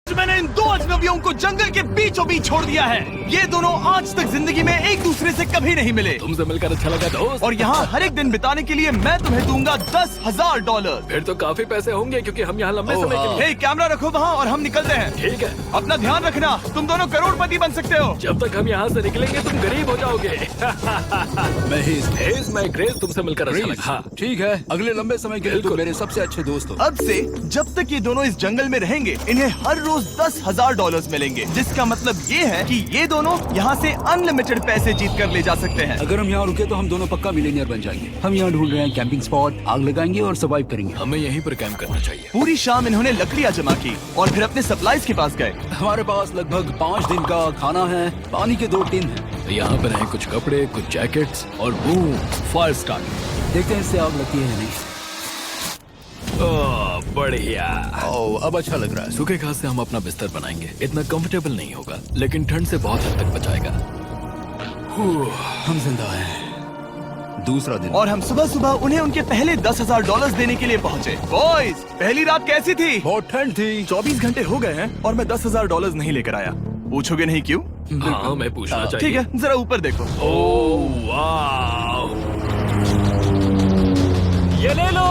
मैंने इन दो अजनबियों को जंगल के बीचों बीच छोड़ दिया है। ये दोनों आज तक जिंदगी में एक दूसरे से कभी नहीं मिले। तुमसे मिलकर अच्छा लगा दोस्त। और यहाँ हर एक दिन बिताने के लिए मैं तुम्हें दूंगा $10,000। फिर तो काफी पैसे होंगे क्योंकि हम यहाँ लंबे समय के लिए। हे, कैमरा रखो वहाँ और हम निकलते हैं। ठीक है। अपना ध्यान रखना, तुम दोनों करोड़पति बन सकते हो। जब तक हम यहाँ से निकलेंगे तुम गरीब हो जाओगे। मैं ग्रेस, तुमसे मिलकर अच्छा लगा। हाँ। ठीक है, अगले लंबे समय के लिए तुम मेरे सबसे अच्छे दोस्त हो। अब से जब तक ये दोनों इस जंगल में रहेंगे इन्हें हर रोज $10,000 मिलेंगे, जिसका मतलब ये है कि ये दोनों यहाँ से अनलिमिटेड पैसे जीत कर ले जा सकते हैं। अगर हम यहाँ रुके तो हम दोनों पक्का मिलीनियर बन जाएंगे। हम यहाँ ढूंढ रहे हैं कैंपिंग स्पॉट, आग लगाएंगे और सर्वाइव करेंगे। हमें यहीं पर कैंप करना चाहिए। पूरी शाम इन्होंने लकड़ियाँ जमा की और फिर अपने सप्लाईज के पास गए। हमारे पास लगभग 5 दिन का खाना है, पानी के 2 टिन हैं। यहाँ पर हैं कुछ कपड़े, कुछ जैकेट्स और बूम, फायर स्टार्ट। देखते हैं इससे आग लगती है या नहीं। बढ़िया। अब अच्छा लग रहा है। सूखे घास से हम अपना बिस्तर बनाएंगे। इतना कंफर्टेबल नहीं होगा लेकिन ठंड से बहुत हद तक बचाएगा। हम जिंदा हैं। दूसरा दिन और हम सुबह सुबह उन्हें उनके पहले $10,000 देने के लिए पहुँचे। बॉयज, पहली रात कैसी थी? बहुत ठंड थी। 24 घंटे हो गए हैं और मैं $10,000 नहीं लेकर आया। पूछोगे नहीं क्यों? हाँ, मैं पूछना चाहिए। ठीक है, जरा ऊपर देखो। ओह वाह, ये ले लो।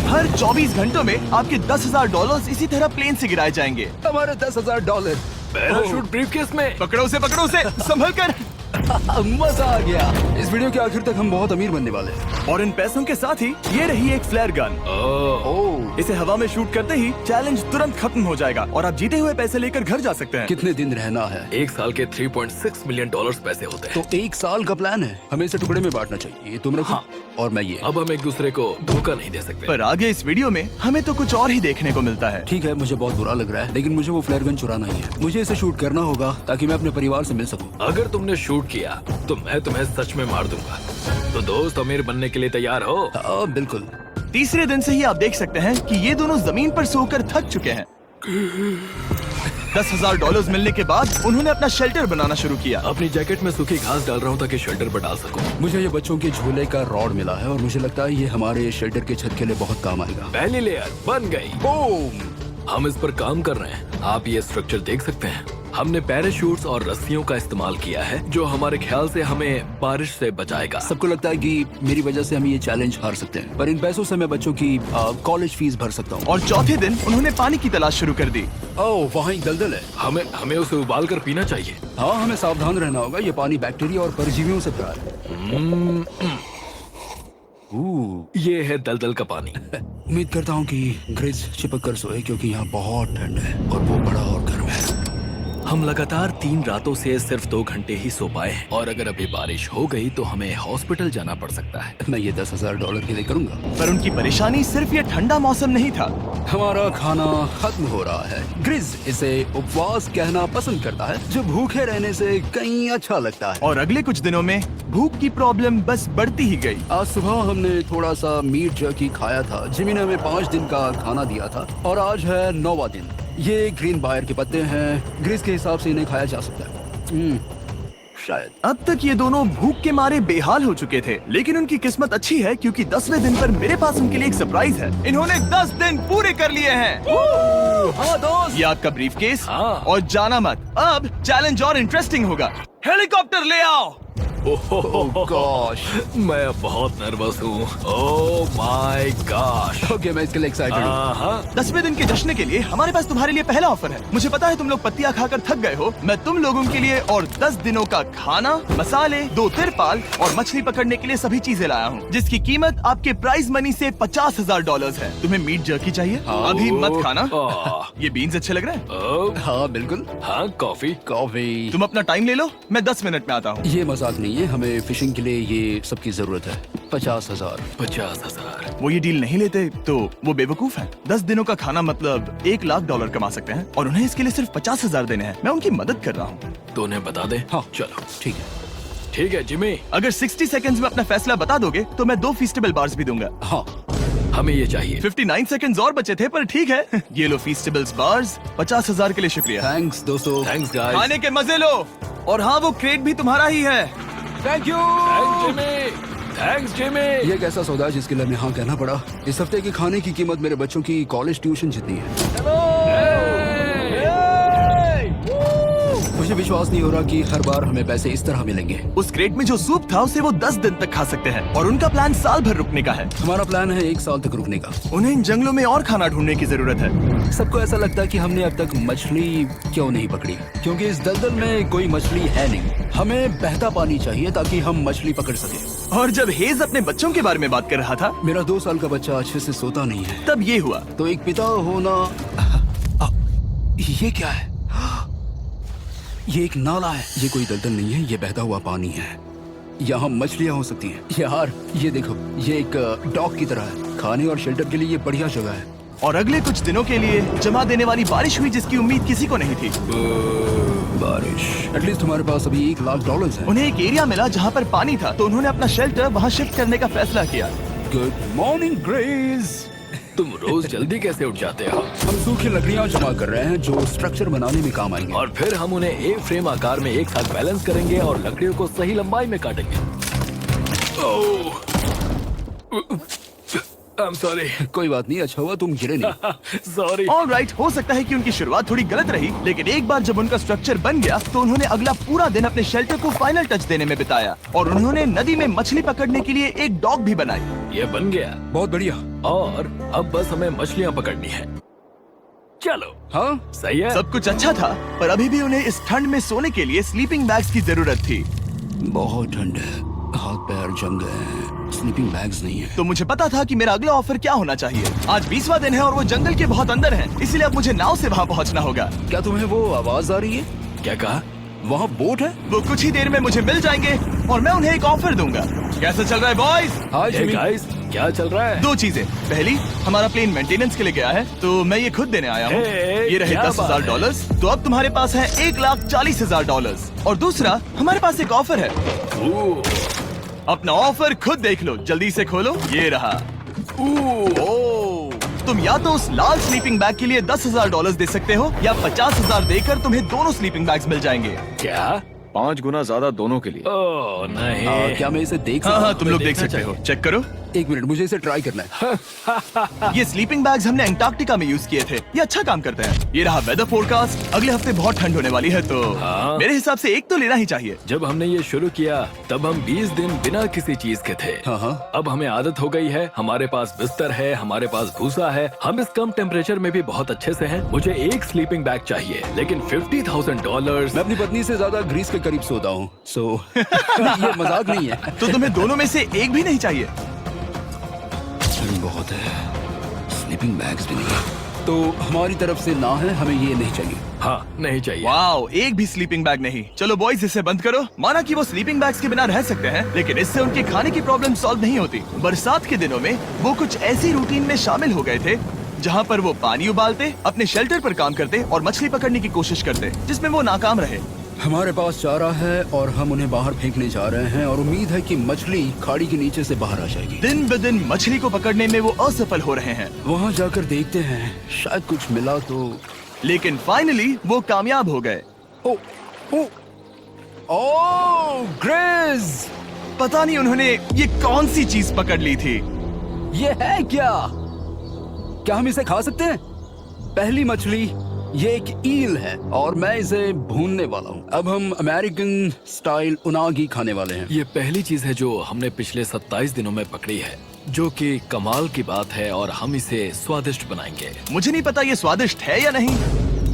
हर 24 घंटों में आपके $10,000 इसी तरह प्लेन से गिराए जाएंगे। हमारे $10,000। पैराशूट ब्रीफकेस में। पकड़ो उसे संभल कर। मजा आ गया। इस वीडियो के आखिर तक हम बहुत अमीर बनने वाले हैं। और इन पैसों के साथ ही ये रही एक फ्लेयर गन। इसे हवा में शूट करते ही चैलेंज तुरंत खत्म हो जाएगा और आप जीते हुए पैसे लेकर घर जा सकते हैं। कितने दिन रहना है? 1 साल के $3.6 मिलियन पैसे होते हैं। तो 1 साल का प्लान है। हमें इसे टुकड़े में बांटना चाहिए। ये तुम रखो। हाँ। और मैं ये। अब हम एक दूसरे को धोखा नहीं दे सकते। पर आगे इस वीडियो में हमें तो कुछ और ही देखने को मिलता है। ठीक है, मुझे बहुत बुरा लग रहा है लेकिन मुझे वो फ्लेयर गन चुराना ही है। मुझे इसे शूट करना होगा ताकि मैं अपने परिवार से मिल सकूं। अगर तुमने शूट किया तो मैं तुम्हें सच में मार दूंगा। तो दोस्त, अमीर बनने के लिए तैयार हो? बिल्कुल। तीसरे दिन से ही आप देख सकते हैं कि ये दोनों जमीन पर सोकर थक चुके हैं। $10,000 मिलने के बाद उन्होंने अपना शेल्टर बनाना शुरू किया। अपनी जैकेट में सूखी घास डाल रहा हूँ ताकि शेल्टर पर डाल सकूं। मुझे ये बच्चों के झूले का रॉड मिला है और मुझे लगता है ये हमारे शेल्टर के छत के लिए बहुत काम आएगा। पहली लेयर बन गई। बूम! हम इस पर काम कर रहे हैं। आप ये स्ट्रक्चर देख सकते हैं। हमने पैराशूट्स और रस्सियों का इस्तेमाल किया है जो हमारे ख्याल से हमें बारिश से बचाएगा। सबको लगता है कि मेरी वजह से हम ये चैलेंज हार सकते हैं, पर इन पैसों से मैं बच्चों की कॉलेज फीस भर सकता हूँ। और चौथे दिन उन्होंने पानी की तलाश शुरू कर दी। ओह, वहाँ एक दलदल है। हमें उसे उबाल कर पीना चाहिए। हाँ, हमें सावधान रहना होगा। ये पानी बैक्टीरिया और परजीवियों से भरा है। ये है दलदल का पानी। उम्मीद करता हूँ कि ग्रिज चिपक कर सोए क्योंकि यहाँ बहुत ठंड है और वो बड़ा और गर्म है। हम लगातार 3 रातों से सिर्फ 2 घंटे ही सो पाए हैं और अगर अभी बारिश हो गई तो हमें हॉस्पिटल जाना पड़ सकता है। मैं ये $10,000 के लिए करूँगा। पर उनकी परेशानी सिर्फ ये ठंडा मौसम नहीं था। हमारा खाना खत्म हो रहा है। ग्रिज इसे उपवास कहना पसंद करता है, जो भूखे रहने से कहीं अच्छा लगता है। और अगले कुछ दिनों में भूख की प्रॉब्लम बस बढ़ती ही गई। आज सुबह हमने थोड़ा सा मीट जर्की खाया था। जिमी ने हमें 5 दिन का खाना दिया था और आज है 9वां दिन। ये ग्रीन बायर के पत्ते हैं। ग्रिज के हिसाब से इन्हें खाया जा सकता है। शायद। अब तक ये दोनों भूख के मारे बेहाल हो चुके थे, लेकिन उनकी किस्मत अच्छी है क्योंकि 10वें दिन पर मेरे पास उनके लिए एक सरप्राइज है। इन्होंने 10 दिन पूरे कर लिए हैं। हाँ दोस्त, ये आपका ब्रीफकेस। हाँ। और जाना मत, अब चैलेंज और इंटरेस्टिंग होगा। हेलीकॉप्टर ले आओ। गॉश, मैं बहुत नर्वस हूँ। Oh my gosh. ओके, मैं इसके लिए एक्साइटेड हूँ। 10वें दिन के जश्न के लिए हमारे पास तुम्हारे लिए पहला ऑफर है। मुझे पता है तुम लोग पत्तियां खाकर थक गए हो। मैं तुम लोगों के लिए और 10 दिनों का खाना, मसाले, 2 तिरपाल और मछली पकड़ने के लिए सभी चीजें लाया हूँ, जिसकी कीमत आपके प्राइज मनी से $50,000 है। तुम्हें मीट जर्की चाहिए? अभी मत खाना। ये बीन्स अच्छे लग रहे हैं। हाँ बिल्कुल। हाँ, कॉफी। तुम अपना टाइम ले लो, मैं 10 मिनट में आता हूँ। ये मजाक नहीं है, हमें फिशिंग के लिए ये सबकी जरूरत है। 50,000। 50,000। वो ये डील नहीं लेते तो वो बेवकूफ हैं। 10 दिनों का खाना मतलब $1,00,000 कमा सकते हैं और उन्हें इसके लिए सिर्फ 50,000 देने हैं। मैं उनकी मदद कर रहा हूँ। तो उन्हें बता दे। हाँ चलो ठीक है। ठीक है जिमी। अगर 60 सेकंड्स में अपना फैसला बता दोगे तो मैं 2 फीस्टेबल बार्स भी दूंगा। हाँ, हमें ये चाहिए। 59 सेकंड्स और बचे थे, पर ठीक है। ये लो फीस्टेबल्स बार्स। 50,000 के लिए शुक्रिया। थैंक्स दोस्तों। Thanks guys. खाने के मजे लो। और हाँ, वो क्रेट भी तुम्हारा ही है। Thank you. Thanks Jimmy. ये एक ऐसा सौदा है जिसके लिए हमें हाँ कहना पड़ा। इस हफ्ते के खाने की कीमत मेरे बच्चों की कॉलेज ट्यूशन जितनी है। मुझे विश्वास नहीं हो रहा कि हर बार हमें पैसे इस तरह मिलेंगे। उस क्रेट में जो सूप था उसे वो 10 दिन तक खा सकते हैं और उनका प्लान साल भर रुकने का है। हमारा प्लान है 1 साल तक रुकने का। उन्हें इन जंगलों में और खाना ढूंढने की जरूरत है। सबको ऐसा लगता है कि हमने अब तक मछली क्यों नहीं पकड़ी, क्योंकि इस दलदल में कोई मछली है नहीं। हमें बहता पानी चाहिए ताकि हम मछली पकड़ सके। और जब हेज अपने बच्चों के बारे में बात कर रहा था, मेरा 2 साल का बच्चा अच्छे से सोता नहीं है। तब ये हुआ। तो एक पिता होना, ये क्या है? ये एक नाला है। ये कोई दलदल नहीं है, ये बहता हुआ पानी है। यहाँ मछलियाँ हो सकती हैं। यार ये देखो, ये एक डॉक की तरह है। खाने और शेल्टर के लिए ये बढ़िया जगह है। और अगले कुछ दिनों के लिए जमा देने वाली बारिश हुई जिसकी उम्मीद किसी को नहीं थी। बारिश। एटलीस्ट हमारे पास अभी $1,00,000 है। उन्हें एक एरिया मिला जहाँ पर पानी था, तो उन्होंने अपना शेल्टर वहाँ शिफ्ट करने का फैसला किया। Good morning grace. तुम रोज जल्दी कैसे उठ जाते हो? हम सूखी लकड़ियाँ जमा कर रहे हैं जो स्ट्रक्चर बनाने में काम आएंगे। और फिर हम उन्हें एक फ्रेम आकार में एक साथ बैलेंस करेंगे और लकड़ियों को सही लंबाई में काटेंगे। I'm sorry. कोई बात नहीं, अच्छा हुआ तुम गिरे नहीं। Sorry. ऑलराइट, हो सकता है कि उनकी शुरुआत थोड़ी गलत रही, लेकिन एक बार जब उनका स्ट्रक्चर बन गया तो उन्होंने अगला पूरा दिन अपने शेल्टर को फाइनल टच देने में बिताया और उन्होंने नदी में मछली पकड़ने के लिए एक डॉक भी बनाई। ये बन गया बहुत बढ़िया। और अब बस हमें मछलियाँ पकड़नी है। चलो। हाँ सही है। सब कुछ अच्छा था, पर अभी भी उन्हें इस ठंड में सोने के लिए स्लीपिंग बैग्स की जरूरत थी। बहुत ठंड है, हाथ पैर जम गए हैं, स्लीपिंग बैग्स नहीं है। तो मुझे पता था कि मेरा अगला ऑफर क्या होना चाहिए। आज 20वां दिन है और वो जंगल के बहुत अंदर है, इसलिए अब मुझे नाव से वहाँ पहुँचना होगा। क्या तुम्हें वो आवाज आ रही है? क्या कहा? वहाँ बोट है? वो कुछ ही देर में मुझे मिल जाएंगे और मैं उन्हें एक ऑफर दूंगा। कैसा चल रहा है बॉयज? हाय Hey जिमी। guys, क्या चल रहा है? 2 चीजें। पहली, हमारा प्लेन मेंटेनेंस के लिए गया है, तो मैं ये खुद देने आया हूँ। Hey, ये रहे क्या $10,000, तो अब तुम्हारे पास है $1,40,000। और दूसरा, हमारे पास एक ऑफर है। ओह, अपना ऑफर खुद देख लो, जल्दी से खोलो। ये रहा। ओह, तुम या तो उस लाल स्लीपिंग बैग के लिए $10,000 दे सकते हो या 50,000 देकर तुम्हें दोनों स्लीपिंग बैग्स मिल जाएंगे। क्या? 5 गुना ज्यादा दोनों के लिए। ओह नहीं। क्या मैं इसे देख हाँ सकता हाँ, तुम लोग देख देखना सकते हो। चाहिए। चेक करो। 1 मिनट, मुझे इसे ट्राई करना है। ये स्लीपिंग बैग्स हमने अंटार्कटिका में यूज किए थे। ये अच्छा काम करते हैं। ये रहा वेदर फोरकास्ट। अगले हफ्ते बहुत ठंड होने वाली है, तो हाँ। मेरे हिसाब से एक तो लेना ही चाहिए। जब हमने ये शुरू किया तब हम 20 दिन बिना किसी चीज के थे। हाँ। अब हमें आदत हो गई है। हमारे पास बिस्तर है, हमारे पास भूसा है। हम इस कम टेम्परेचर में भी बहुत अच्छे से हैं। मुझे एक स्लीपिंग बैग चाहिए, लेकिन $50,000। मैं अपनी पत्नी से ज्यादा ग्रीस के करीब सोता हूँ, सो ये मजाक नहीं है। तो तुम्हें दोनों में से एक भी नहीं चाहिए? ठंड बहुत है, स्लीपिंग बैग्स भी नहीं है। तो हमारी तरफ से ना है, हमें ये नहीं चाहिए। हाँ, नहीं चाहिए। वाओ, एक भी स्लीपिंग बैग नहीं। चलो बॉयज, इसे बंद करो। माना कि वो स्लीपिंग बैग्स के बिना रह सकते हैं, लेकिन इससे उनके खाने की प्रॉब्लम सॉल्व नहीं होती। बरसात के दिनों में वो कुछ ऐसी रूटीन में शामिल हो गए थे जहाँ पर वो पानी उबालते, अपने शेल्टर पर काम करते और मछली पकड़ने की कोशिश करते, जिसमें वो नाकाम रहे। हमारे पास चारा है और हम उन्हें बाहर फेंकने जा रहे हैं और उम्मीद है कि मछली खाड़ी के नीचे से बाहर आ जाएगी। दिन ब दिन मछली को पकड़ने में वो असफल हो रहे हैं, वहाँ जाकर देखते हैं, शायद कुछ मिला तो। लेकिन फाइनली वो कामयाब हो गए। ओ, ओ, ओ, ग्रेस! पता नहीं उन्होंने ये कौन सी चीज पकड़ ली थी। ये है क्या? क्या हम इसे खा सकते हैं? पहली मछली, ये एक ईल है और मैं इसे भूनने वाला हूँ। अब हम अमेरिकन स्टाइल उनागी खाने वाले हैं। ये पहली चीज है जो हमने पिछले 27 दिनों में पकड़ी है, जो कि कमाल की बात है और हम इसे स्वादिष्ट बनाएंगे। मुझे नहीं पता ये स्वादिष्ट है या नहीं,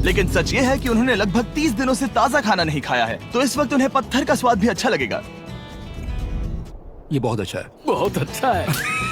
लेकिन सच ये है कि उन्होंने लगभग 30 दिनों से ताजा खाना नहीं खाया है, तो इस वक्त उन्हें पत्थर का स्वाद भी अच्छा लगेगा। ये बहुत अच्छा है। बहुत अच्छा है।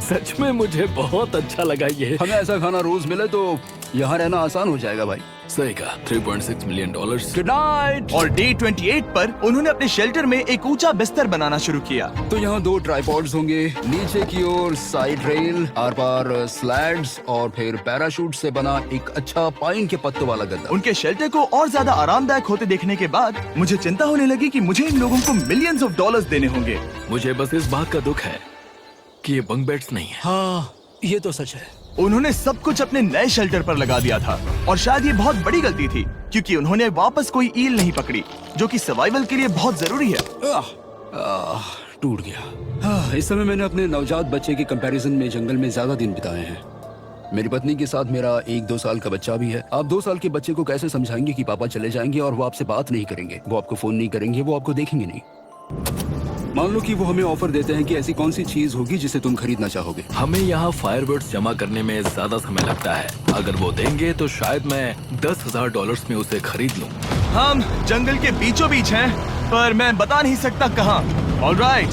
सच में मुझे बहुत अच्छा लगा ये। हमें ऐसा खाना रोज मिले तो यहाँ रहना आसान हो जाएगा भाई। सही कहा। $3.6 मिलियन। Good night. और डे 28 पर उन्होंने अपने शेल्टर में एक ऊंचा बिस्तर बनाना शुरू किया। तो यहाँ 2 ट्राइपॉड्स होंगे, नीचे की ओर side rail, are par slides और फिर पैराशूट से बना एक अच्छा पाइन के पत्तों वाला गद्दा। उनके शेल्टर को और ज्यादा आरामदायक होते देखने के बाद मुझे चिंता होने लगी कि मुझे इन लोगों को मिलियंस ऑफ डॉलर्स देने होंगे। मुझे बस इस बात का दुख है कि ये बंक बेड्स नहीं है। हाँ, ये तो सच है। उन्होंने सब कुछ अपने नए शेल्टर पर लगा दिया था और शायद ये बहुत बड़ी गलती थी, क्योंकि उन्होंने वापस कोई ईल नहीं पकड़ी, जो कि सर्वाइवल के लिए बहुत जरूरी है। टूट गया। इस समय मैंने अपने नवजात बच्चे के कंपैरिजन में जंगल में ज्यादा दिन बिताए हैं। मेरी पत्नी के साथ मेरा 1-2 साल का बच्चा भी है। आप 2 साल के बच्चे को कैसे समझाएंगे कि पापा चले जाएंगे और वो आपसे बात नहीं करेंगे, वो आपको फोन नहीं करेंगे, वो आपको देखेंगे नहीं। मान लो कि वो हमें ऑफर देते हैं कि ऐसी कौन सी चीज होगी जिसे तुम खरीदना चाहोगे। हमें यहाँ फायरवर्ड्स जमा करने में ज्यादा समय लगता है। अगर वो देंगे तो शायद मैं $10,000 में उसे खरीद लूँ। हम जंगल के बीचों बीच हैं, पर मैं बता नहीं सकता कहाँ। ऑलराइट,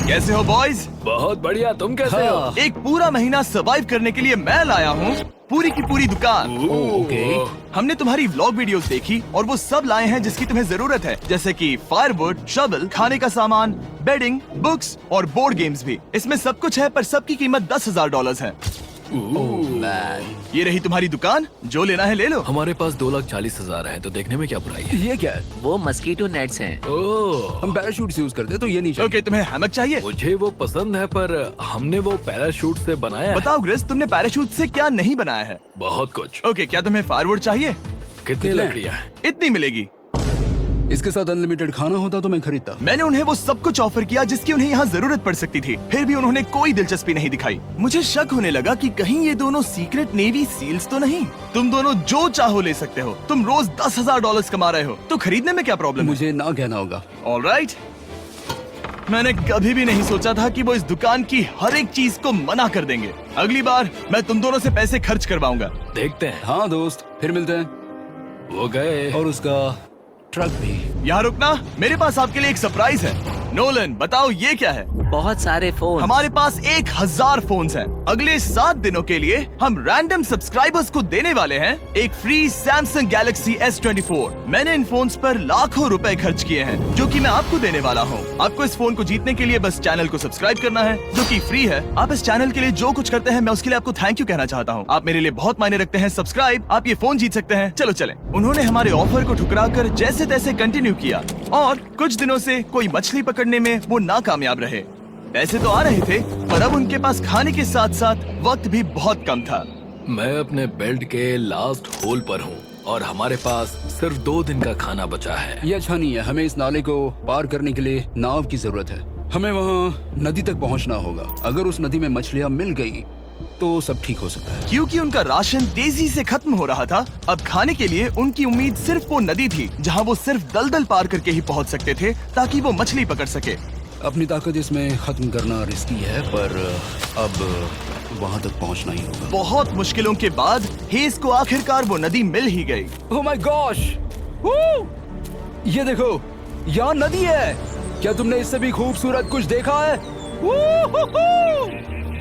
कैसे हो बॉयज? बहुत बढ़िया, तुम कैसे हो? हाँ। एक पूरा महीना सरवाइव करने के लिए मैं लाया हूँ पूरी की पूरी दुकान। ओके। हमने तुम्हारी व्लॉग वीडियोस देखी और वो सब लाए हैं जिसकी तुम्हें जरूरत है, जैसे कि फायरवुड, शवल, खाने का सामान, बेडिंग, बुक्स और बोर्ड गेम्स भी। इसमें सब कुछ है, पर सबकी कीमत $10,000 है। मैन, ये रही तुम्हारी दुकान, जो लेना है ले लो। हमारे पास 2,40,000 है, तो देखने में क्या बुराई है? ये क्या है? वो मस्कीटो नेट्स हैं। ओह, हम पैराशूट यूज करते हैं तो ये नहीं चाहिए। ओके, तुम्हें हैमक चाहिए? मुझे वो पसंद है, पर हमने वो पैराशूट से बनाया है। बताओ ग्रेस, तुमने पैराशूट से क्या नहीं बनाया है? बहुत कुछ। ओके, क्या तुम्हें फायरवुड चाहिए? कितनी ले। लकड़ियाँ हैं? इतनी मिलेगी। इसके साथ अनलिमिटेड खाना होता तो मैं खरीदता। मैंने उन्हें वो सब कुछ ऑफर किया जिसकी उन्हें यहाँ जरूरत पड़ सकती थी, फिर भी उन्होंने कोई दिलचस्पी नहीं दिखाई। मुझे शक होने लगा कि कहीं ये दोनों सीक्रेट नेवी सील्स तो नहीं। तुम दोनों जो चाहो ले सकते हो। तुम रोज $10,000 कमा रहे हो, तो खरीदने में क्या प्रॉब्लम है? मुझे ना कहना होगा। ऑलराइट, मैंने कभी भी नहीं सोचा था कि वो इस दुकान की हर एक चीज को मना कर देंगे। अगली बार मैं तुम दोनों से पैसे खर्च करवाऊंगा। देखते हैं। हाँ दोस्त, फिर मिलते हैं। वो गए। और उसका ट्रक भी। यहाँ रुकना, मेरे पास आपके लिए एक सरप्राइज है। नोलन, बताओ ये क्या है? बहुत सारे फोन। हमारे पास 1,000 फोन्स हैं। अगले 7 दिनों के लिए हम रैंडम सब्सक्राइबर्स को देने वाले हैं एक फ्री सैमसंग गैलेक्सी S24। मैंने इन फोन्स पर लाखों रुपए खर्च किए हैं, जो कि मैं आपको देने वाला हूँ। आपको इस फोन को जीतने के लिए बस चैनल को सब्सक्राइब करना है, जो कि फ्री है। आप इस चैनल के लिए जो कुछ करते हैं, मैं उसके लिए आपको थैंक यू कहना चाहता हूँ। आप मेरे लिए बहुत मायने रखते हैं। सब्सक्राइब, आप ये फोन जीत सकते हैं। चलो चलें। उन्होंने हमारे ऑफर को ठुकरा कर जैसे तैसे कंटिन्यू किया और कुछ दिनों से कोई मछली पकड़ने में वो नाकामयाब रहे। पैसे तो आ रहे थे, पर अब उनके पास खाने के साथ साथ वक्त भी बहुत कम था। मैं अपने बेल्ट के लास्ट होल पर हूँ और हमारे पास सिर्फ 2 दिन का खाना बचा है। ये अच्छा नहीं है। हमें इस नाले को पार करने के लिए नाव की जरूरत है। हमें वहाँ नदी तक पहुँचना होगा। अगर उस नदी में मछलियाँ मिल गई तो सब ठीक हो सकता है। क्योंकि उनका राशन तेजी से खत्म हो रहा था, अब खाने के लिए उनकी उम्मीद सिर्फ वो नदी थी, जहाँ वो सिर्फ दलदल पार करके ही पहुँच सकते थे, ताकि वो मछली पकड़ सके। अपनी ताकत इसमें खत्म करना रिस्की है, पर अब वहाँ तक पहुँचना ही होगा। बहुत मुश्किलों के बाद हेस को आखिरकार वो नदी मिल ही गई। Oh my gosh! ये देखो, यहाँ नदी है। क्या तुमने इससे भी खूबसूरत कुछ देखा है?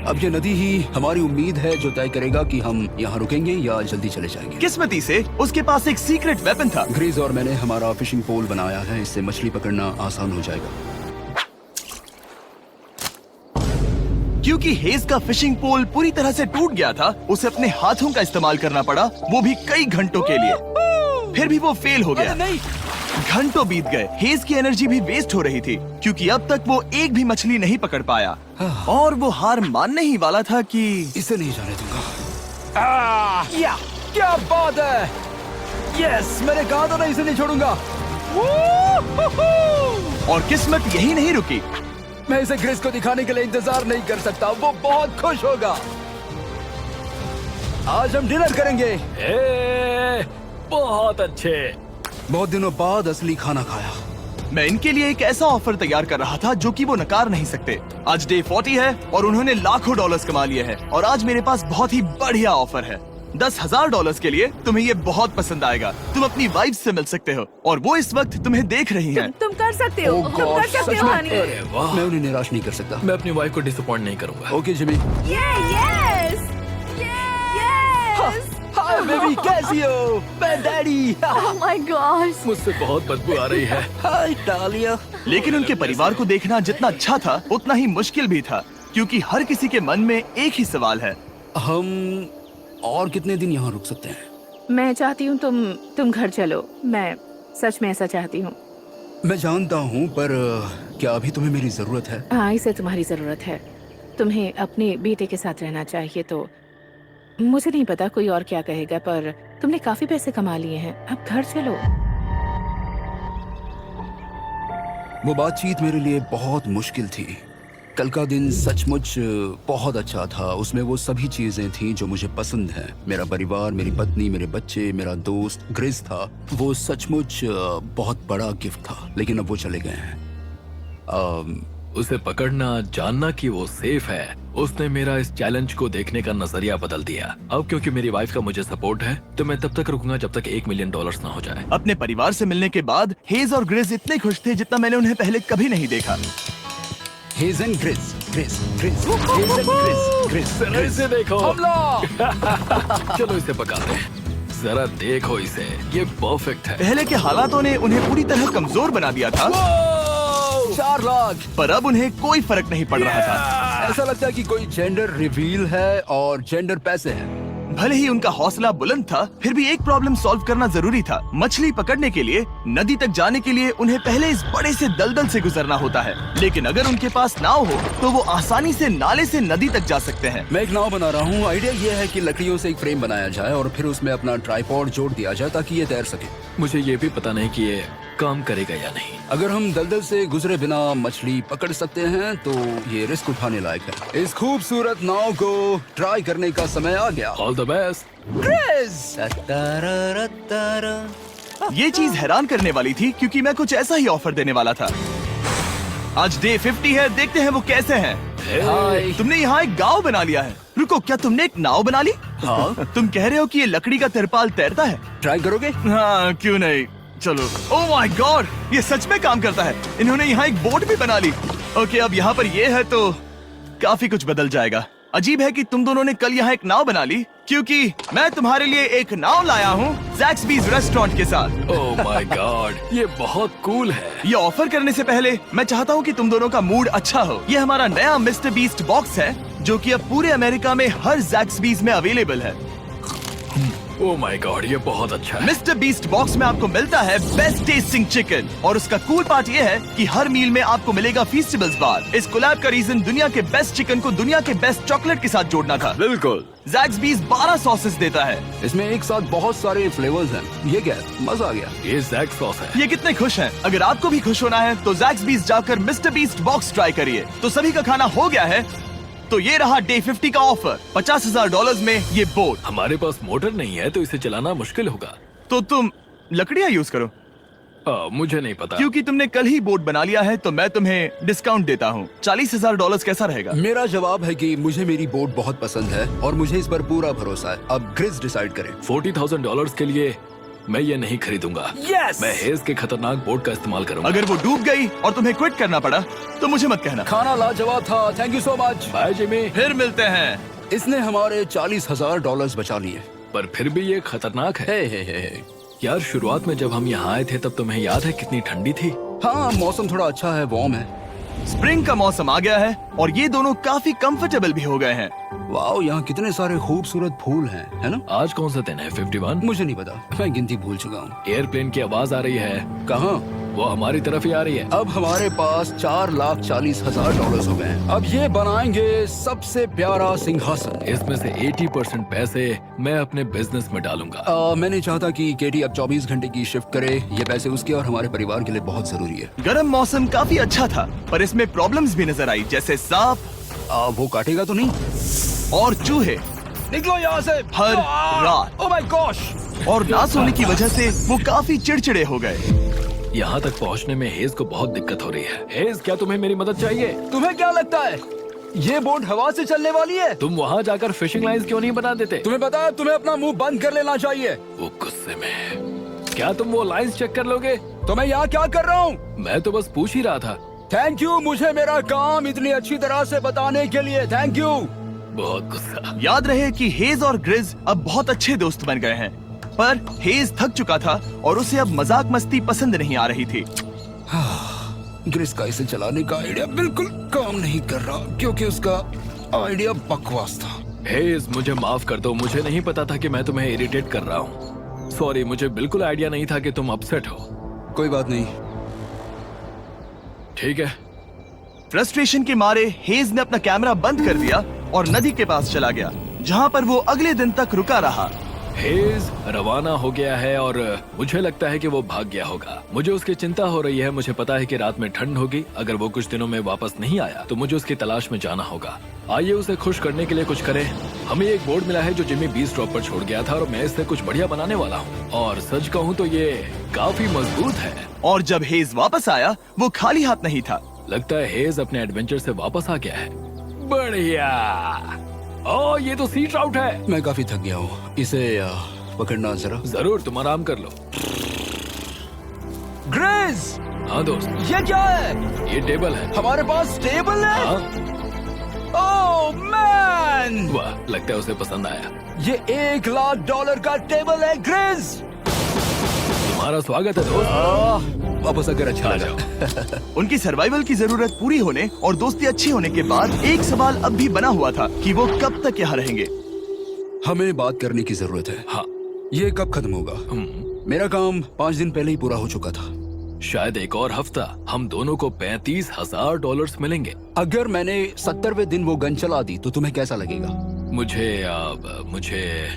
अब ये नदी ही हमारी उम्मीद है जो तय करेगा कि हम यहाँ रुकेंगे या जल्दी चले जाएंगे। किस्मती से उसके पास एक सीक्रेट वेपन था। ग्रीज और मैंने हमारा फिशिंग पोल बनाया है, इससे मछली पकड़ना आसान हो जाएगा। क्योंकि हेस का फिशिंग पोल पूरी तरह से टूट गया था, उसे अपने हाथों का इस्तेमाल करना पड़ा, वो भी कई घंटों के लिए। फिर भी वो फेल हो गया। नहीं, घंटों बीत गए। हेस की एनर्जी भी वेस्ट हो रही थी, क्योंकि अब तक वो एक भी मछली नहीं पकड़ पाया और वो हार मानने ही वाला था कि इसे नहीं जाने दूंगा। या क्या बात है! यस, मैंने कहा था ना, इसे नहीं छोड़ूंगा। और किस्मत यही नहीं रुकी। मैं इसे ग्रिस को दिखाने के लिए इंतजार नहीं कर सकता। वो बहुत खुश होगा। आज हम डिनर करेंगे। बहुत अच्छे। बहुत दिनों बाद असली खाना खाया। मैं इनके लिए एक ऐसा ऑफर तैयार कर रहा था जो कि वो नकार नहीं सकते। आज डे 40 है और उन्होंने लाखों डॉलर्स कमा लिए हैं, और आज मेरे पास बहुत ही बढ़िया ऑफर है। $10,000 के लिए तुम्हें ये बहुत पसंद आएगा। तुम अपनी वाइफ से मिल सकते हो और वो इस वक्त तुम्हें देख रही हैं। तुम कर सकते हो। Oh तुम कर God, सकते सच हो में? हनी। अरे वाह, मैं उन्हें निराश नहीं कर सकता। मैं अपनी वाइफ को डिसअपॉइंट नहीं करूंगा। Okay Jimmy. Yes hi baby, कैसी हो? मैं डैडी। Oh my God. मुझसे बहुत बदबू आ रही है। हाय डालिया। लेकिन उनके परिवार को देखना जितना अच्छा था उतना ही मुश्किल भी था, क्योंकि हर किसी के मन में एक ही सवाल है। हम और कितने दिन यहाँ रुक सकते हैं? मैं चाहती हूँ तुम घर चलो। मैं सच में ऐसा चाहती हूँ। मैं जानता हूँ, पर क्या अभी तुम्हें मेरी जरूरत है? हाँ, इसे तुम्हारी जरूरत है। तुम्हें अपने बेटे के साथ रहना चाहिए। तो मुझे नहीं पता कोई और क्या कहेगा, पर तुमने काफी पैसे कमा लिए हैं। अब घर चलो। वो बातचीत मेरे लिए बहुत मुश्किल थी। कल का दिन सचमुच बहुत अच्छा था। उसमें वो सभी चीजें थी जो मुझे पसंद हैं। मेरा परिवार, मेरी पत्नी, मेरे बच्चे, मेरा दोस्त ग्रिस था। वो सचमुच बहुत बड़ा गिफ्ट था, लेकिन अब वो चले गए हैं। उसे पकड़ना, जानना कि वो सेफ है, उसने मेरा इस चैलेंज को देखने का नजरिया बदल दिया। अब क्योंकि मेरी वाइफ का मुझे सपोर्ट है, तो मैं तब तक रुकूंगा जब तक $1 मिलियन ना हो जाए। अपने परिवार से मिलने के बाद हेज और ग्रिस इतने खुश थे जितना मैंने उन्हें पहले कभी नहीं देखा। हेज एंड ग्रिस, ग्रिस, ग्रिस, हेज एंड ग्रिस, ग्रिस, जरा ग्रिस। इसे देखो। हमला! चलो इसे पकाते हैं। जरा देखो इसे, ये परफेक्ट है। पहले के हालातों ने उन्हें पूरी तरह कमजोर बना दिया था, 4 लाख। पर अब उन्हें कोई फर्क नहीं पड़ रहा था। ऐसा लगता है कि कोई जेंडर रिवील है और जेंडर पैसे हैं। भले ही उनका हौसला बुलंद था, फिर भी एक प्रॉब्लम सॉल्व करना जरूरी था। मछली पकड़ने के लिए नदी तक जाने के लिए उन्हें पहले इस बड़े से दलदल से गुजरना होता है, लेकिन अगर उनके पास नाव हो तो वो आसानी से नाले से नदी तक जा सकते हैं। मैं एक नाव बना रहा हूँ। आइडिया ये है कि लकड़ियों से एक फ्रेम बनाया जाए और फिर उसमें अपना ट्राइपॉड जोड़ दिया जाए ताकि ये तैर सके। मुझे ये भी पता नहीं कि ये काम करेगा या नहीं। अगर हम दलदल से गुजरे बिना मछली पकड़ सकते हैं तो ये रिस्क उठाने लायक है। इस खूबसूरत नाव को ट्राई करने का समय आ गया। All the best. ये चीज हैरान करने वाली थी क्योंकि मैं कुछ ऐसा ही ऑफर देने वाला था। आज डे 50 है, देखते हैं वो कैसे हैं। हाय। तुमने यहाँ एक गांव बना लिया है। रुको, क्या तुमने एक नाव बना ली? हाँ। तुम कह रहे हो कि ये लकड़ी का तिरपाल तैरता है? ट्राई करोगे? हाँ, क्यों नहीं। चलो। ओह माय गॉड, ये सच में काम करता है। इन्होंने यहाँ एक बोट भी बना ली। ओके, अब यहाँ पर ये है तो काफी कुछ बदल जाएगा। अजीब है कि तुम दोनों ने कल यहाँ एक नाव बना ली, क्योंकि मैं तुम्हारे लिए एक नाव लाया हूँ ज़ैक्सबीज़ रेस्टोरेंट के साथ। ओह माय गॉड, ये बहुत कूल है। ये ऑफर करने से पहले मैं चाहता हूँ कि तुम दोनों का मूड अच्छा हो। ये हमारा नया मिस्टर बीस्ट बॉक्स है, जो कि अब पूरे अमेरिका में हर ज़ैक्सबीज़ में अवेलेबल है। ओह माय गॉड, ये बहुत अच्छा है। मिस्टर बीस्ट बॉक्स में आपको मिलता है बेस्ट टेस्टिंग चिकन, और उसका कूल पार्ट ये है कि हर मील में आपको मिलेगा फीस्टेबल्स बार। इस कोलैब का रीजन दुनिया के बेस्ट चिकन को दुनिया के बेस्ट चॉकलेट के साथ जोड़ना था। बिल्कुल। ज़ैक्सबीज़ 12 सॉसेस देता है। इसमें एक साथ बहुत सारे फ्लेवर्स हैं। ये क्या है? मजा आ गया। ये जैक सॉस है। ये कितने खुश हैं। अगर आपको भी खुश होना है तो ज़ैक्सबीज़ जाकर मिस्टर बीस्ट बॉक्स ट्राई करिए। तो सभी का खाना हो गया है, तो ये रहा डे 50 का ऑफर। $50,000 में ये बोट। हमारे पास मोटर नहीं है तो इसे चलाना मुश्किल होगा। तो तुम लकड़ियाँ यूज करो। मुझे नहीं पता। क्योंकि तुमने कल ही बोट बना लिया है तो मैं तुम्हें डिस्काउंट देता हूँ। $40,000 कैसा रहेगा? मेरा जवाब है कि मुझे मेरी बोट बहुत पसंद है और मुझे इस पर पूरा भरोसा है। अब ग्रिस डिसाइड करे। $40,000 के लिए मैं ये नहीं खरीदूंगा। Yes! मैं हेज के खतरनाक बोट का इस्तेमाल करूंगा। अगर वो डूब गई और तुम्हें क्विट करना पड़ा तो मुझे मत कहना। खाना लाजवाब था। Thank you so much. Bye Jimmy. फिर मिलते हैं। इसने हमारे $40,000 बचा लिए। पर फिर भी ये खतरनाक है। हे। यार, शुरुआत में जब हम यहाँ आए थे तब तुम्हें याद है कितनी ठंडी थी? हाँ, मौसम थोड़ा अच्छा है, वार्म है। स्प्रिंग का मौसम आ गया है और ये दोनों काफी कंफर्टेबल भी हो गए हैं। वाओ, यहाँ कितने सारे खूबसूरत फूल हैं, है ना? आज कौन सा दिन है? 51? मुझे नहीं पता, मैं गिनती भूल चुका हूँ। एयरप्लेन की आवाज आ रही है। कहाँ? वो हमारी तरफ ही आ रही है। अब हमारे पास $4,40,000 हो गए हैं। अब ये बनाएंगे सबसे प्यारा सिंहासन। इसमें से 80% पैसे मैं अपने बिजनेस में डालूंगा। मैं नहीं चाहता कि केटी अब 24 घंटे की शिफ्ट करे। ये पैसे उसके और हमारे परिवार के लिए बहुत जरूरी है। गर्म मौसम काफी अच्छा था, पर इसमें प्रॉब्लम्स भी नजर आई, जैसे सांप वो काटेगा तो नहीं? और चूहे निकलो यहाँ से हर रात। Oh my gosh. और ना सोने की वजह से वो काफी चिड़चिड़े हो गए। यहाँ तक पहुँचने में हेज को बहुत दिक्कत हो रही है। हेज, क्या तुम्हें मेरी मदद चाहिए? तुम्हें क्या लगता है ये बोट हवा से चलने वाली है? तुम वहाँ जाकर फिशिंग लाइंस क्यों नहीं बना देते? तुम्हें पता है तुम्हें अपना मुंह बंद कर लेना चाहिए। वो गुस्से में। क्या तुम वो लाइंस चेक कर लोगे? तो मैं यहाँ क्या कर रहा हूँ? मैं तो बस पूछ ही रहा था। थैंक यू मुझे मेरा काम इतनी अच्छी तरह से बताने के लिए। Thank you. बहुत गुस्सा। याद रहे कि हेज और ग्रिज अब बहुत अच्छे दोस्त बन गए हैं, पर हेज थक चुका था और उसे अब मजाक मस्ती पसंद नहीं आ रही थी। ग्रिस का इसे चलाने का आइडिया बिल्कुल काम नहीं कर रहा क्योंकि उसका आइडिया बकवास था। हेज, मुझे माफ कर दो। मुझे नहीं पता था कि मैं तुम्हें इरिटेट कर रहा हूँ। सॉरी, मुझे बिल्कुल आइडिया नहीं था कि तुम अपसेट हो। कोई बात नहीं। ठीक है। फ्रस्ट्रेशन के मारे हेज ने अपना कैमरा बंद कर दिया और नदी के पास चला गया, जहाँ पर वो अगले दिन तक रुका रहा। हेज रवाना हो गया है और मुझे लगता है कि वो भाग गया होगा। मुझे उसकी चिंता हो रही है। मुझे पता है कि रात में ठंड होगी। अगर वो कुछ दिनों में वापस नहीं आया तो मुझे उसकी तलाश में जाना होगा। आइए उसे खुश करने के लिए कुछ करें। हमें एक बोर्ड मिला है जो जिमी बीच ड्रॉप पर छोड़ गया था और मैं इससे कुछ बढ़िया बनाने वाला हूँ। और सच कहूँ तो ये काफी मजबूत है। और जब हेज वापस आया वो खाली हाथ नहीं था। लगता है हेज अपने एडवेंचर से वापस आ गया है। बढ़िया। ओ ये तो सी ट्राउट है। मैं काफी थक गया हूँ, इसे पकड़ना जरा। जरूर, तुम आराम कर लो। ग्रेज, हाँ दोस्त, ये क्या है? ये टेबल है। हमारे पास टेबल है। हाँ, ओह मैन, वाह, लगता है उसे पसंद आया। ये $1,00,000 का टेबल है ग्रेज। तुम्हारा स्वागत है दोस्त। वापस अगर अच्छा आ लगा। जाओ। उनकी सर्वाइवल की जरूरत पूरी होने और दोस्ती अच्छी होने के बाद एक सवाल अब भी बना हुआ था कि वो कब तक यहाँ रहेंगे। हमें बात करने की जरूरत है। हाँ, ये कब खत्म होगा? मेरा काम 5 दिन पहले ही पूरा हो चुका था। शायद एक और हफ्ता। हम दोनों को $35,000 मिलेंगे। अगर मैंने 70वें दिन वो गन चला दी तो तुम्हें कैसा लगेगा? मुझे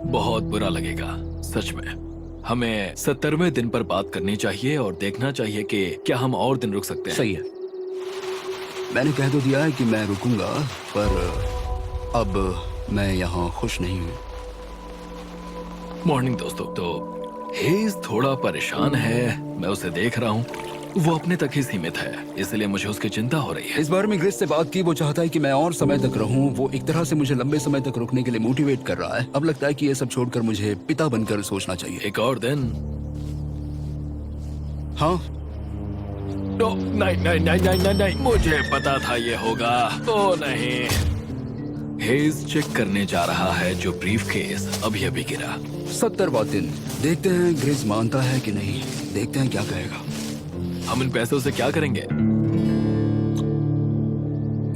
बहुत बुरा लगेगा, सच में। हमें 70वें दिन पर बात करनी चाहिए और देखना चाहिए कि क्या हम और दिन रुक सकते हैं। सही है। मैंने कह तो दिया है कि मैं रुकूंगा, पर अब मैं यहाँ खुश नहीं हूँ। मॉर्निंग दोस्तों। तो हेज थोड़ा परेशान है, मैं उसे देख रहा हूँ। वो अपने तक ही सीमित है, इसलिए मुझे उसकी चिंता हो रही है। इस बार में ग्रेस से बात की, वो चाहता है कि मैं और समय तक रहूं। वो एक तरह से मुझे लंबे समय तक रुकने के लिए मोटिवेट कर रहा है। अब लगता है कि ये सब छोड़कर मुझे पिता बनकर सोचना चाहिए। एक और दिन। हाँ, नहीं नहीं नहीं नहीं नहीं नहीं, मुझे पता था ये होगा। ओ नहीं। हेज चेक करने जा रहा है जो ब्रीफकेस अभी अभी गिरा। 70वां दिन। देखते हैं ग्रेस मानता है कि नहीं। देखते हैं क्या कहेगा। हम इन पैसों से क्या करेंगे?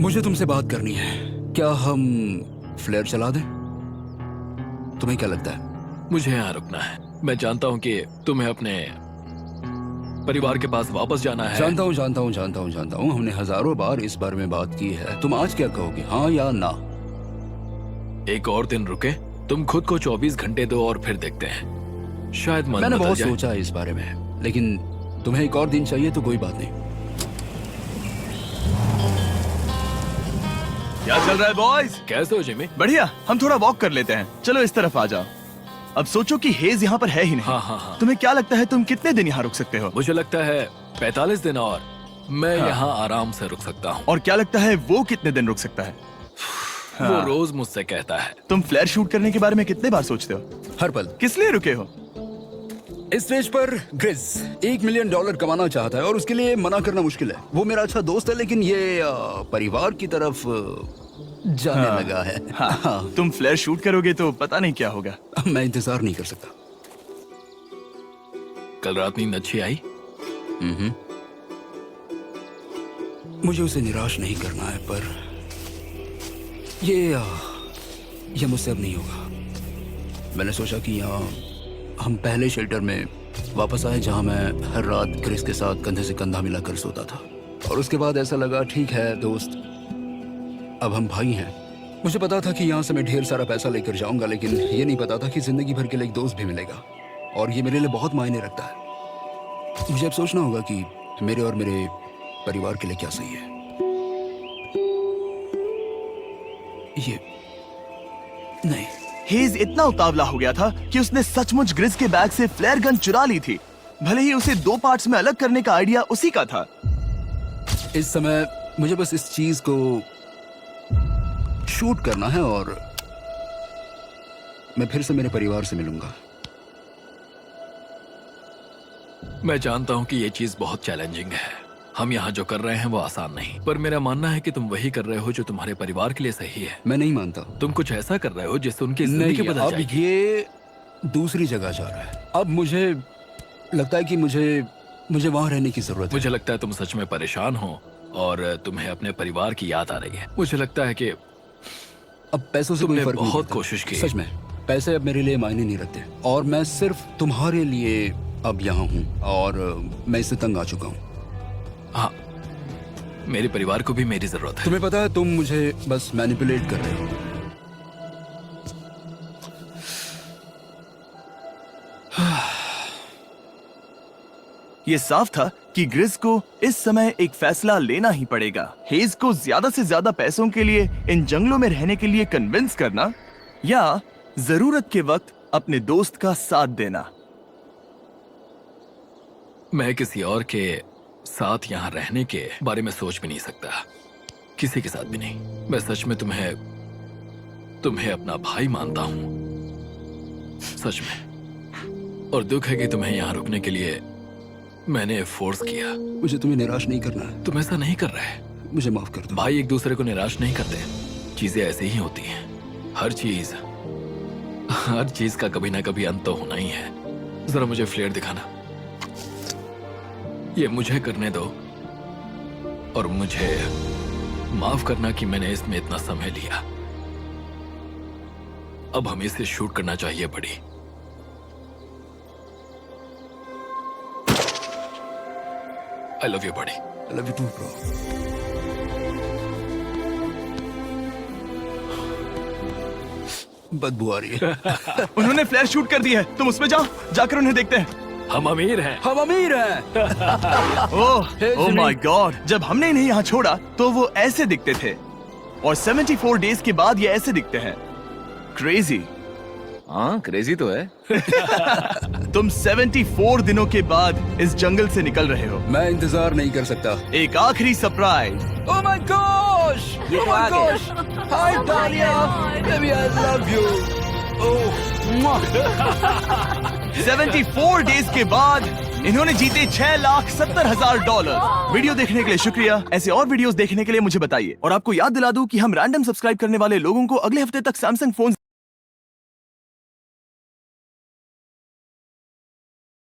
मुझे तुमसे बात करनी है। क्या हम फ्लेयर चला दें? तुम्हें क्या लगता है? मुझे यहाँ रुकना है। मैं जानता हूँ कि तुम्हें अपने परिवार के पास वापस जाना है। जानता हूँ। हमने हजारों बार इस बारे में बात की है। तुम आज क्या कहोगे, हाँ या ना? एक और दिन रुके। तुम खुद को 24 घंटे दो और फिर देखते हैं। शायद मन मैंने बदल बहुत जाए। सोचा है इस बारे में, लेकिन तुम्हें एक और दिन चाहिए तो कोई बात नहीं। क्या चल रहा है बॉयज? कैसे हो जिमी? बढ़िया। हम थोड़ा वॉक कर लेते हैं। चलो इस तरफ आ जाओ। अब सोचो कि हेज यहाँ पर है ही नहीं। हाँ। तुम्हें क्या लगता है तुम कितने दिन यहाँ रुक सकते हो? मुझे लगता है 45 दिन और मैं यहाँ आराम से रुक सकता हूँ। और क्या लगता है वो कितने दिन रुक सकता है? वो रोज मुझसे कहता है। तुम फ्लेयर शूट करने के बारे में कितने बार सोचते हो? हर पल। किस लिए रुके हो? इस स्टेज पर ग्रिज $1 मिलियन कमाना चाहता है और उसके लिए मना करना मुश्किल है। वो मेरा अच्छा दोस्त है, लेकिन ये परिवार की तरफ जाने लगा है। हाँ। तुम फ्लेयर शूट करोगे तो पता नहीं क्या होगा। मैं इंतजार नहीं कर सकता। कल रात नींद अच्छी आई? मुझे उसे निराश नहीं करना है, पर ये मुझसे अब नहीं होगा। मैंने सोचा कि यहाँ हम पहले शेल्टर में वापस आए जहाँ मैं हर रात ग्रेस के साथ कंधे से कंधा मिलाकर सोता था। और उसके बाद ऐसा लगा, ठीक है दोस्त, अब हम भाई हैं। मुझे पता था कि यहाँ से मैं ढेर सारा पैसा लेकर जाऊंगा, लेकिन ये नहीं पता था कि जिंदगी भर के लिए एक दोस्त भी मिलेगा। और ये मेरे लिए बहुत मायने रखता है। मुझे अब सोचना होगा कि मेरे और मेरे परिवार के लिए क्या सही है। ये नहीं। हेज इतना उतावला हो गया था कि उसने सचमुच ग्रिज के बैग से फ्लेयर गन चुरा ली थी, भले ही उसे 2 पार्ट्स में अलग करने का आइडिया उसी का था। इस समय मुझे बस इस चीज को शूट करना है और मैं फिर से मेरे परिवार से मिलूंगा। मैं जानता हूँ कि ये चीज बहुत चैलेंजिंग है। हम यहाँ जो कर रहे हैं वो आसान नहीं, पर मेरा मानना है कि तुम वही कर रहे हो जो तुम्हारे परिवार के लिए सही है। मैं नहीं मानता। तुम कुछ ऐसा कर रहे हो जिससे उनकी जिंदगी नहीं, बदल अब जाएगी। ये दूसरी जगह जा रहा है। अब मुझे लगता है कि मुझे वहां रहने की जरूरत है। मुझे लगता है तुम सच में परेशान हो और तुम्हें अपने परिवार की याद आ रही है। मुझे लगता है कि अब पैसों से कोई तुमने फर्क नहीं बहुत पड़ता। कोशिश की। सच में पैसे अब मेरे लिए मायने नहीं रखते और मैं सिर्फ तुम्हारे लिए अब यहाँ हूँ और मैं इससे तंग आ चुका हूँ। हाँ, मेरे परिवार को भी मेरी जरूरत है। तुम्हें पता है, तुम मुझे बस मैनिपुलेट कर रहे हो। ये साफ था कि ग्रिस को इस समय एक फैसला लेना ही पड़ेगा। हेज को ज्यादा से ज्यादा पैसों के लिए इन जंगलों में रहने के लिए कन्विंस करना या जरूरत के वक्त अपने दोस्त का साथ देना। मैं किसी और के साथ यहाँ रहने के बारे में सोच भी नहीं सकता, किसी के साथ भी नहीं। मैं सच में तुम्हें अपना भाई मानता हूँ, सच में। और दुख है कि तुम्हें यहाँ रुकने के लिए मैंने फोर्स किया। मुझे तुम्हें निराश नहीं करना है। तुम ऐसा नहीं कर रहे। मुझे माफ कर दो। भाई एक दूसरे को निराश नहीं करते, चीजें ऐसे ही होती हैं। हर चीज का कभी ना कभी अंत तो होना ही है। जरा मुझे फ्लेयर दिखाना। ये मुझे करने दो और मुझे माफ करना कि मैंने इसमें इतना समय लिया। अब हमें इसे शूट करना चाहिए बड़ी। I love you, buddy. I love you too, bro. बदबू आ रही है। उन्होंने फ्लैश शूट कर दी है, तुम उसमें जाओ, जाकर उन्हें देखते हैं। हम अमीर हैं। हम अमीर हैं। ओह माय गॉड, जब हमने इन्हें यहाँ छोड़ा तो वो ऐसे दिखते थे और 74 डेज के बाद ये ऐसे दिखते हैं। क्रेजी। हाँ क्रेजी तो है। तुम 74 दिनों के बाद इस जंगल से निकल रहे हो। मैं इंतजार नहीं कर सकता। एक आखिरी सरप्राइज। Oh my gosh! ये Oh तो my आ गया। gosh! Hi Dahlia! Baby, I love you. Oh, mwah. 74 days के बाद इन्होंने जीते $6,70,000। वीडियो देखने के लिए शुक्रिया। ऐसे और वीडियोस देखने के लिए मुझे बताइए। और आपको याद दिला दूं कि हम रैंडम सब्सक्राइब करने वाले लोगों को अगले हफ्ते तक सैमसंग फोन